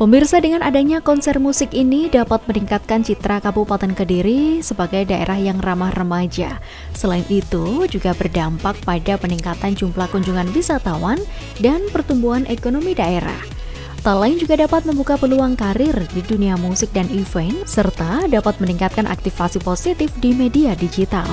Pemirsa, dengan adanya konser musik ini dapat meningkatkan citra Kabupaten Kediri sebagai daerah yang ramah remaja. Selain itu, juga berdampak pada peningkatan jumlah kunjungan wisatawan dan pertumbuhan ekonomi daerah. Tak lain juga dapat membuka peluang karir di dunia musik dan event, serta dapat meningkatkan aktivasi positif di media digital.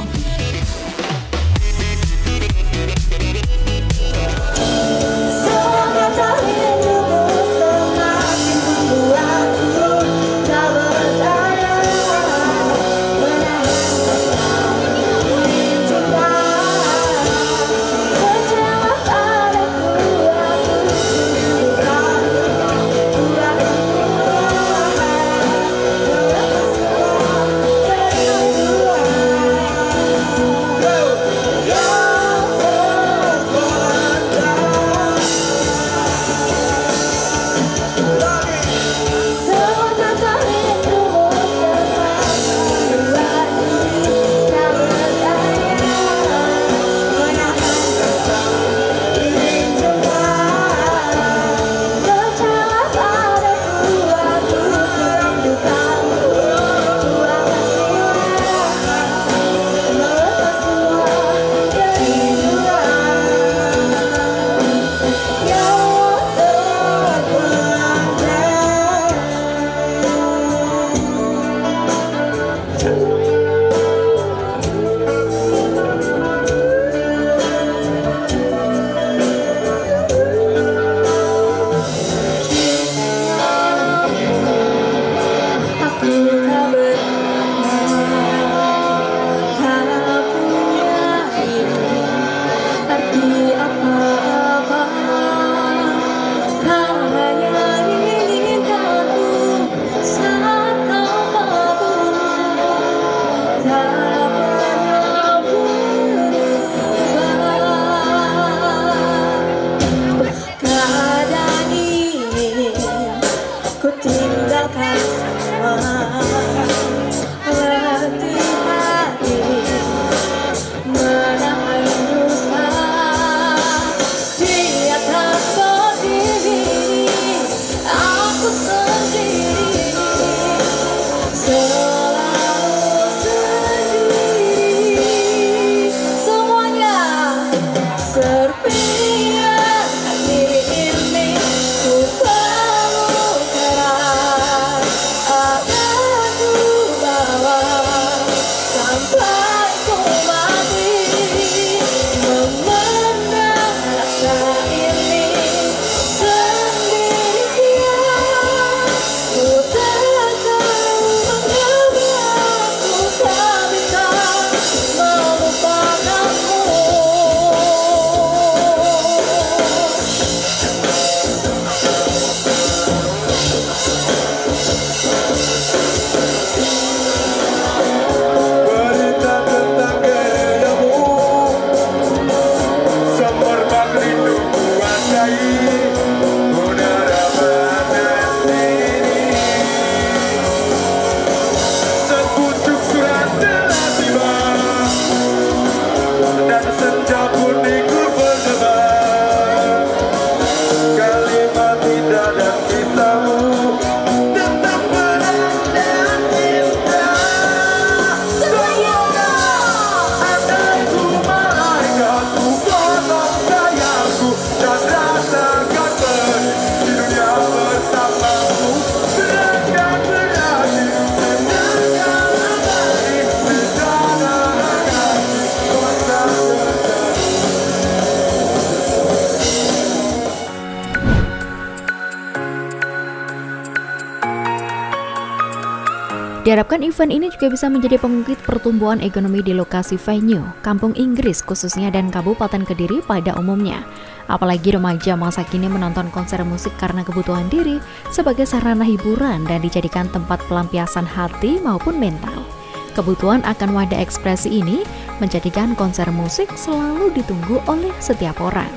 Diharapkan event ini juga bisa menjadi pengungkit pertumbuhan ekonomi di lokasi venue, Kampung Inggris khususnya dan Kabupaten Kediri pada umumnya. Apalagi remaja masa kini menonton konser musik karena kebutuhan diri sebagai sarana hiburan dan dijadikan tempat pelampiasan hati maupun mental. Kebutuhan akan wadah ekspresi ini menjadikan konser musik selalu ditunggu oleh setiap orang.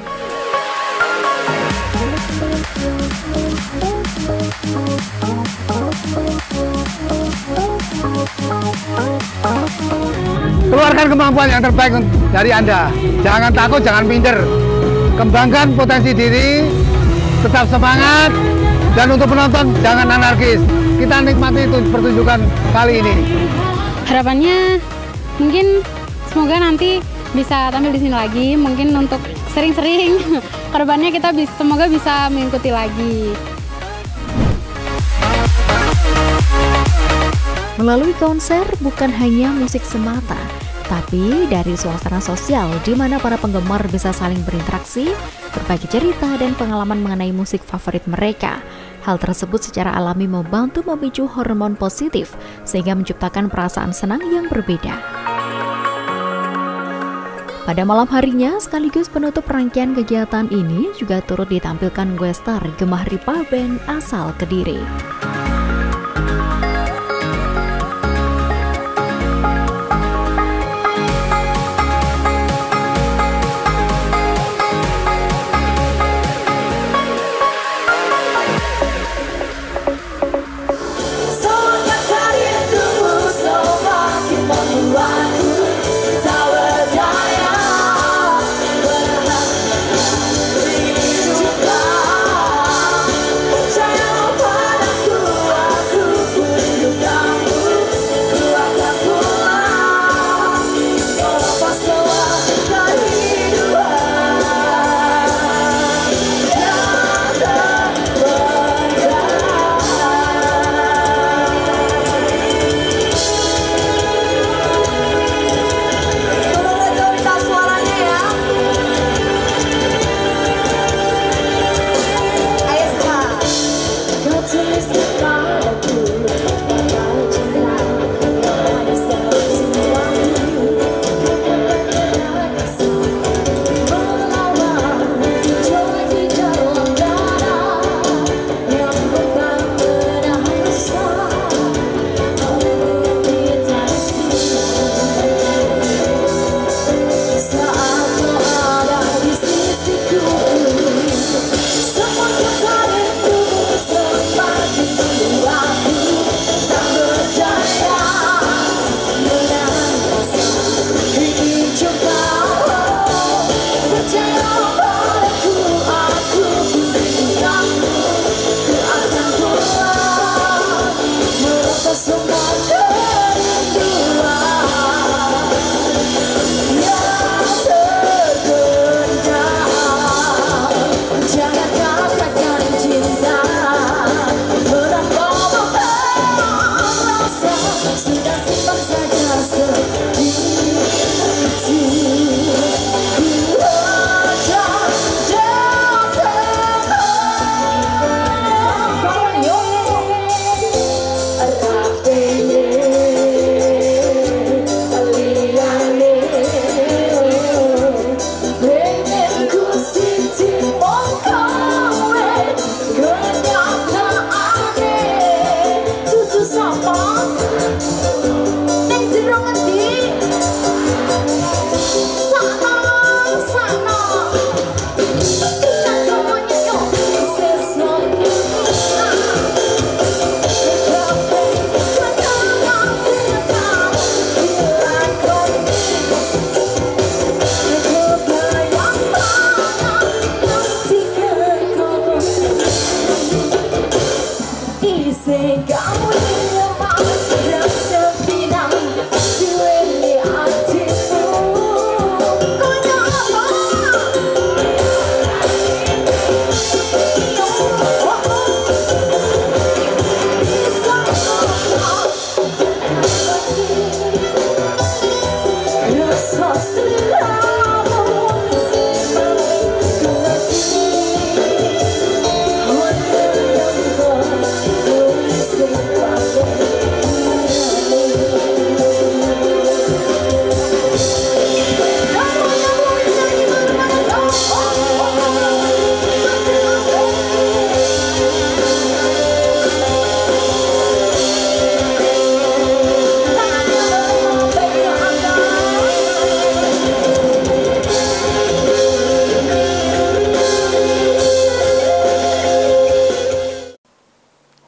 Keluarkan kemampuan yang terbaik dari Anda. Jangan takut, jangan minder. Kembangkan potensi diri, tetap semangat, Dan untuk penonton jangan anarkis. Kita nikmati itu pertunjukan kali ini. Harapannya mungkin semoga nanti bisa tampil di sini lagi. Mungkin untuk sering-sering kedepannya kita semoga bisa mengikuti lagi. Melalui konser bukan hanya musik semata, tapi dari suasana sosial di mana para penggemar bisa saling berinteraksi, berbagi cerita dan pengalaman mengenai musik favorit mereka. Hal tersebut secara alami membantu memicu hormon positif sehingga menciptakan perasaan senang yang berbeda. Pada malam harinya, sekaligus penutup rangkaian kegiatan ini juga turut ditampilkan Guestar Gemah Ripa Band asal Kediri.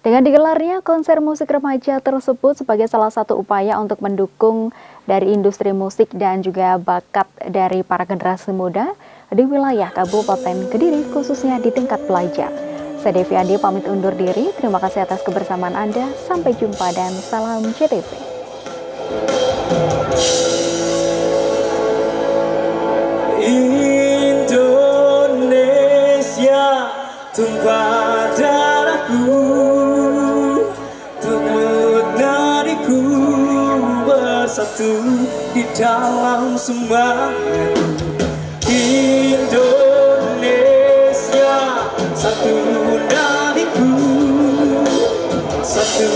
Dengan digelarnya konser musik remaja tersebut sebagai salah satu upaya untuk mendukung dari industri musik dan juga bakat dari para generasi muda di wilayah Kabupaten Kediri khususnya di tingkat pelajar. Saya Devi Adi pamit undur diri. Terima kasih atas kebersamaan Anda. Sampai jumpa dan salam JTV. Indonesia, tumpah darahku, tubuh nadiku bersatu di dalam semangatku. Indonesia, satu nadiku, satu